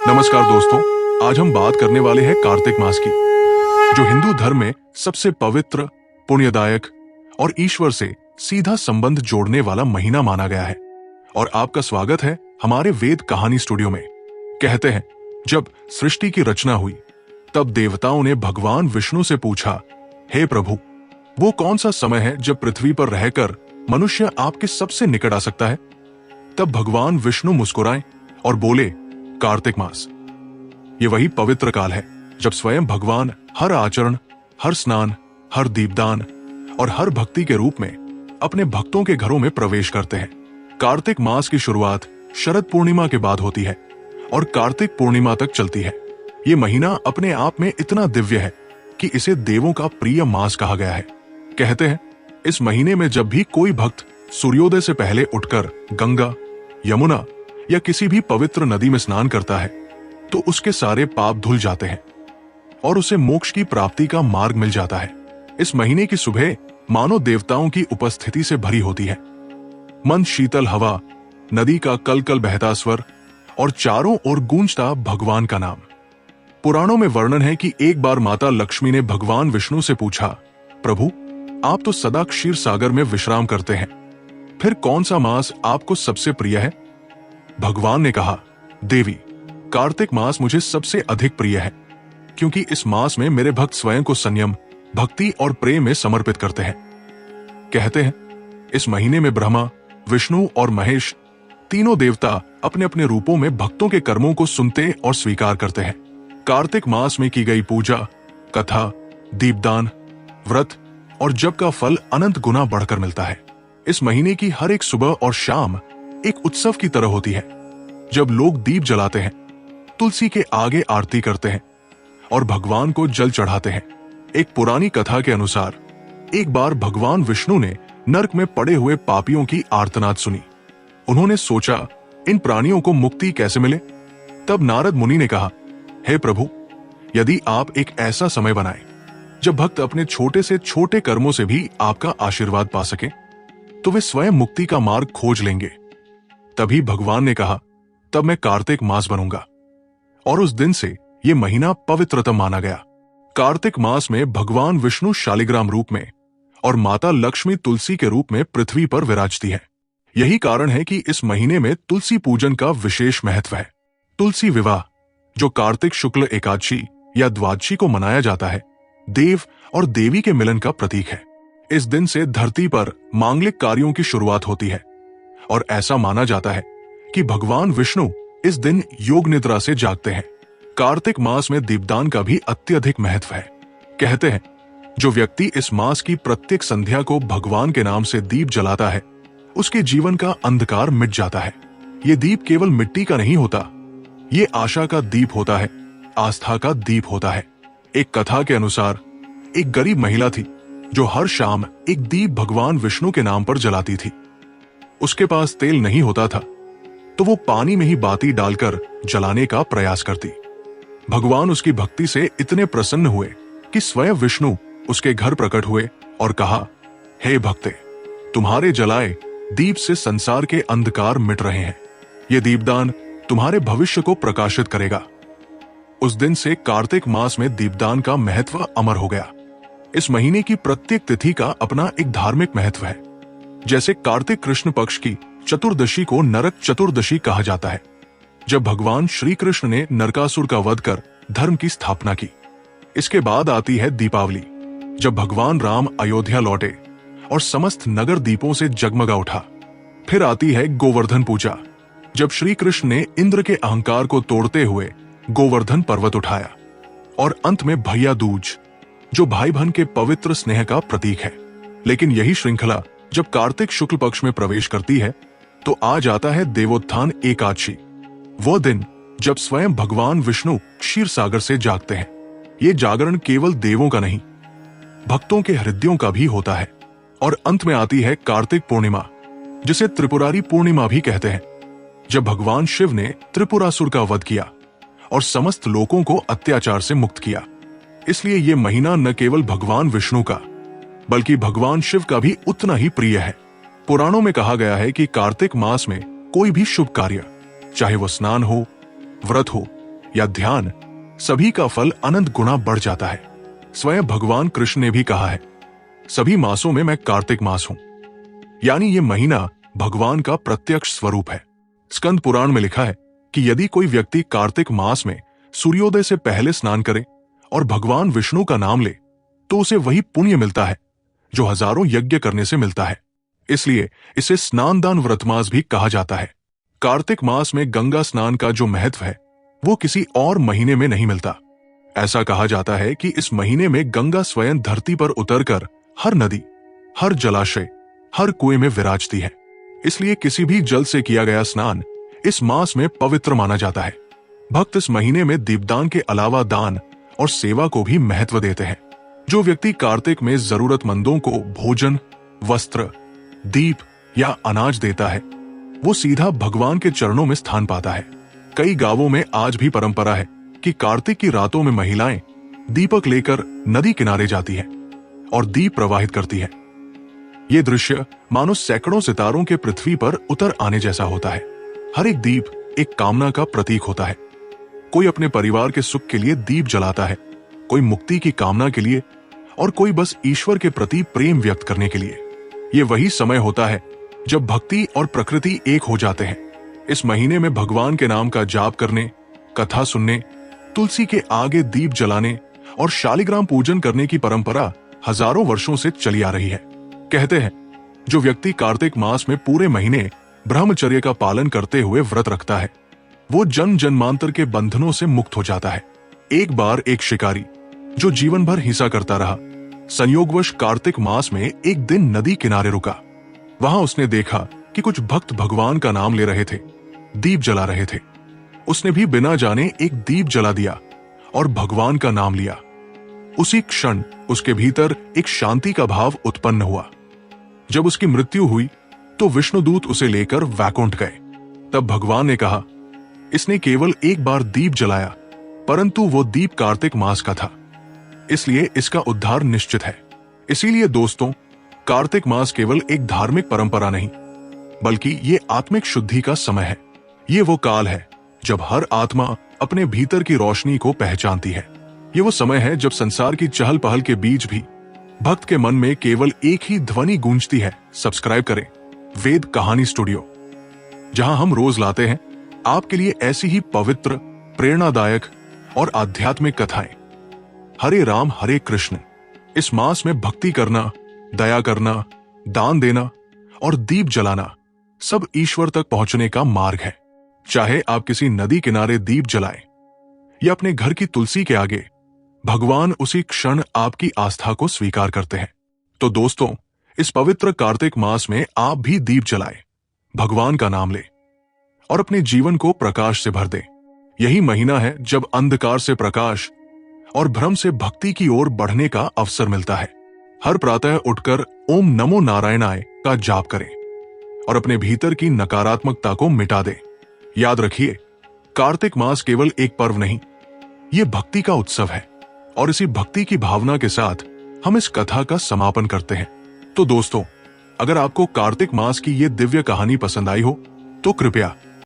नमस्कार दोस्तों, आज हम बात करने वाले हैं कार्तिक मास की, जो हिंदू धर्म में सबसे पवित्र, पुण्यदायक और ईश्वर से सीधा संबंध जोड़ने वाला महीना माना गया है। और आपका स्वागत है हमारे वेद कहानी स्टूडियो में। कहते हैं, जब सृष्टि की रचना हुई तब देवताओं ने भगवान विष्णु से पूछा, हे प्रभु, वो कौन सा समय है जब पृथ्वी पर रहकर मनुष्य आपके सबसे निकट आ सकता है? तब भगवान विष्णु मुस्कुराए और बोले, कार्तिक मास। ये वही पवित्र काल है जब स्वयं भगवान हर आचरण, हर स्नान, हर दीपदान और हर भक्ति के रूप में अपने भक्तों के घरों में प्रवेश करते हैं। कार्तिक मास की शुरुआत शरद पूर्णिमा के बाद होती है और कार्तिक पूर्णिमा तक चलती है। ये महीना अपने आप में इतना दिव्य है कि इसे देवों का प्रिय मास कहा गया है। कहते हैं, इस महीने में जब भी कोई भक्त सूर्योदय से पहले उठकर गंगा, यमुना या किसी भी पवित्र नदी में स्नान करता है तो उसके सारे पाप धुल जाते हैं और उसे मोक्ष की प्राप्ति का मार्ग मिल जाता है। इस महीने की सुबह मानो देवताओं की उपस्थिति से भरी होती है। मंद शीतल हवा, नदी का कल कल बहता स्वर और चारों ओर गूंजता भगवान का नाम। पुराणों में वर्णन है कि एक बार माता लक्ष्मी ने भगवान विष्णु से पूछा, प्रभु, आप तो सदा क्षीर सागर में विश्राम करते हैं, फिर कौन सा मास आपको सबसे प्रिय है? भगवान ने कहा, देवी, कार्तिक मास मुझे सबसे अधिक प्रिय है, क्योंकि इस मास में मेरे भक्त स्वयं को संयम, भक्ति और प्रेम में समर्पित करते हैं। कहते हैं, इस महीने में ब्रह्मा, विष्णु और महेश तीनों देवता अपने अपने रूपों में भक्तों के कर्मों को सुनते और स्वीकार करते हैं। कार्तिक मास में की गई पूजा, कथा, दीपदान, व्रत और जप का फल अनंत गुना बढ़कर मिलता है। इस महीने की हर एक सुबह और शाम एक उत्सव की तरह होती है, जब लोग दीप जलाते हैं, तुलसी के आगे आरती करते हैं और भगवान को जल चढ़ाते हैं। एक पुरानी कथा के अनुसार एक बार भगवान विष्णु ने नरक में पड़े हुए पापियों की आर्तनाद सुनी। उन्होंने सोचा, इन प्राणियों को मुक्ति कैसे मिले? तब नारद मुनि ने कहा, हे प्रभु, यदि आप एक ऐसा समय बनाएं जब भक्त अपने छोटे से छोटे कर्मों से भी आपका आशीर्वाद पा सके, तो वे स्वयं मुक्ति का मार्ग खोज लेंगे। तभी भगवान ने कहा, तब मैं कार्तिक मास बनूंगा। और उस दिन से यह महीना पवित्रतम माना गया। कार्तिक मास में भगवान विष्णु शालिग्राम रूप में और माता लक्ष्मी तुलसी के रूप में पृथ्वी पर विराजती है। यही कारण है कि इस महीने में तुलसी पूजन का विशेष महत्व है। तुलसी विवाह, जो कार्तिक शुक्ल एकादशी या द्वादशी को मनाया जाता है, देव और देवी के मिलन का प्रतीक है। इस दिन से धरती पर मांगलिक कार्यों की शुरुआत होती है और ऐसा माना जाता है कि भगवान विष्णु इस दिन योग निद्रा से जागते हैं। कार्तिक मास में दीपदान का भी अत्यधिक महत्व है। कहते हैं, जो व्यक्ति इस मास की प्रत्येक संध्या को भगवान के नाम से दीप जलाता है, उसके जीवन का अंधकार मिट जाता है। ये दीप केवल मिट्टी का नहीं होता, ये आशा का दीप होता है, आस्था का दीप होता है। एक कथा के अनुसार एक गरीब महिला थी जो हर शाम एक दीप भगवान विष्णु के नाम पर जलाती थी। उसके पास तेल नहीं होता था तो वो पानी में ही बाती डालकर जलाने का प्रयास करती। भगवान उसकी भक्ति से इतने प्रसन्न हुए कि स्वयं विष्णु उसके घर प्रकट हुए और कहा, हे भक्ते, तुम्हारे जलाए दीप से संसार के अंधकार मिट रहे हैं। ये दीपदान तुम्हारे भविष्य को प्रकाशित करेगा। उस दिन से कार्तिक मास में दीपदान का महत्व अमर हो गया। इस महीने की प्रत्येक तिथि का अपना एक धार्मिक महत्व है। जैसे कार्तिक कृष्ण पक्ष की चतुर्दशी को नरक चतुर्दशी कहा जाता है, जब भगवान श्री कृष्ण ने नरकासुर का वध कर धर्म की स्थापना की। इसके बाद आती है दीपावली, जब भगवान राम अयोध्या लौटे और समस्त नगर दीपों से जगमगा उठा। फिर आती है गोवर्धन पूजा, जब श्री कृष्ण ने इंद्र के अहंकार को तोड़ते हुए गोवर्धन पर्वत उठाया। और अंत में भैया दूज, जो भाई बहन के पवित्र स्नेह का प्रतीक है। लेकिन यही श्रृंखला जब कार्तिक शुक्ल पक्ष में प्रवेश करती है तो आ जाता है देवोत्थान एकादशी, वो दिन जब स्वयं भगवान विष्णु क्षीर सागर से जागते हैं। ये जागरण केवल देवों का नहीं, भक्तों के हृदयों का भी होता है। और अंत में आती है कार्तिक पूर्णिमा, जिसे त्रिपुरारी पूर्णिमा भी कहते हैं, जब भगवान शिव ने त्रिपुरासुर का वध किया और समस्त लोगों को अत्याचार से मुक्त किया। इसलिए ये महीना न केवल भगवान विष्णु का बल्कि भगवान शिव का भी उतना ही प्रिय है। पुराणों में कहा गया है कि कार्तिक मास में कोई भी शुभ कार्य, चाहे वो स्नान हो, व्रत हो या ध्यान, सभी का फल अनंत गुना बढ़ जाता है। स्वयं भगवान कृष्ण ने भी कहा है, सभी मासों में मैं कार्तिक मास हूं, यानी ये महीना भगवान का प्रत्यक्ष स्वरूप है। स्कंद पुराण में लिखा है कि यदि कोई व्यक्ति कार्तिक मास में सूर्योदय से पहले स्नान करे और भगवान विष्णु का नाम ले तो उसे वही पुण्य मिलता है जो हजारों यज्ञ करने से मिलता है। इसलिए इसे स्नानदान व्रत मास भी कहा जाता है। कार्तिक मास में गंगा स्नान का जो महत्व है वो किसी और महीने में नहीं मिलता। ऐसा कहा जाता है कि इस महीने में गंगा स्वयं धरती पर उतरकर हर नदी, हर जलाशय, हर कुएं में विराजती है। इसलिए किसी भी जल से किया गया स्नान इस मास में पवित्र माना जाता है। भक्त इस महीने में दीपदान के अलावा दान और सेवा को भी महत्व देते हैं। जो व्यक्ति कार्तिक में जरूरतमंदों को भोजन, वस्त्र, दीप या अनाज देता है वो सीधा भगवान के चरणों में स्थान पाता है। कई गांवों में आज भी परंपरा है कि कार्तिक की रातों में महिलाएं दीपक लेकर नदी किनारे जाती है और दीप प्रवाहित करती है। ये दृश्य मानो सैकड़ों सितारों के पृथ्वी पर उतर आने जैसा होता है। हर एक दीप एक कामना का प्रतीक होता है। कोई अपने परिवार के सुख के लिए दीप जलाता है, कोई मुक्ति की कामना के लिए और कोई बस ईश्वर के प्रति प्रेम व्यक्त करने के लिए। ये वही समय होता है जब भक्ति और प्रकृति एक हो जाते हैं। इस महीने में भगवान के नाम का जाप करने, कथा सुनने, तुलसी के आगे दीप जलाने और शालिग्राम पूजन करने की परंपरा हजारों वर्षों से चली आ रही है। कहते हैं जो व्यक्ति कार्तिक मास में पूरे महीने ब्रह्मचर्य का पालन करते हुए व्रत रखता है वो जन्म जन्मांतर के बंधनों से मुक्त हो जाता है। एक बार एक शिकारी जो जीवन भर हिंसा करता रहा, संयोगवश कार्तिक मास में एक दिन नदी किनारे रुका। वहां उसने देखा कि कुछ भक्त भगवान का नाम ले रहे थे, दीप जला रहे थे। उसने भी बिना जाने एक दीप जला दिया और भगवान का नाम लिया। उसी क्षण उसके भीतर एक शांति का भाव उत्पन्न हुआ। जब उसकी मृत्यु हुई तो विष्णुदूत उसे लेकर वैकुंठ गए। तब भगवान ने कहा, इसने केवल एक बार दीप जलाया, परंतु वो दीप कार्तिक मास का था, इसलिए इसका उद्धार निश्चित है। इसीलिए दोस्तों, कार्तिक मास केवल एक धार्मिक परंपरा नहीं, बल्कि ये आत्मिक शुद्धि का समय है। ये वो काल है जब हर आत्मा अपने भीतर की रोशनी को पहचानती है। ये वो समय है जब संसार की चहल पहल के बीच भी भक्त के मन में केवल एक ही ध्वनि गूंजती है। सब्सक्राइब करें वेद कहानी स्टूडियो, जहां हम रोज लाते हैं आपके लिए ऐसी ही पवित्र, प्रेरणादायक और आध्यात्मिक कथाएं। हरे राम हरे कृष्ण। इस मास में भक्ति करना, दया करना, दान देना और दीप जलाना सब ईश्वर तक पहुंचने का मार्ग है। चाहे आप किसी नदी किनारे दीप जलाएं या अपने घर की तुलसी के आगे, भगवान उसी क्षण आपकी आस्था को स्वीकार करते हैं। तो दोस्तों, इस पवित्र कार्तिक मास में आप भी दीप जलाएं, भगवान का नाम लें और अपने जीवन को प्रकाश से भर दें। यही महीना है जब अंधकार से प्रकाश और भ्रम से भक्ति की ओर बढ़ने का अवसर मिलता है। हर प्रातः उठकर ओम नमो नारायणाय का जाप करें और अपने भीतर की नकारात्मकता को मिटा दें। याद रखिए, कार्तिक मास केवल एक पर्व नहीं, ये भक्ति का उत्सव है और इसी भक्ति की भावना के साथ हम इस कथा का समापन करते हैं। तो दोस्तों, अगर आपको कार्तिक मास की ये दिव्य कहानी पसंद आई हो तो कृपया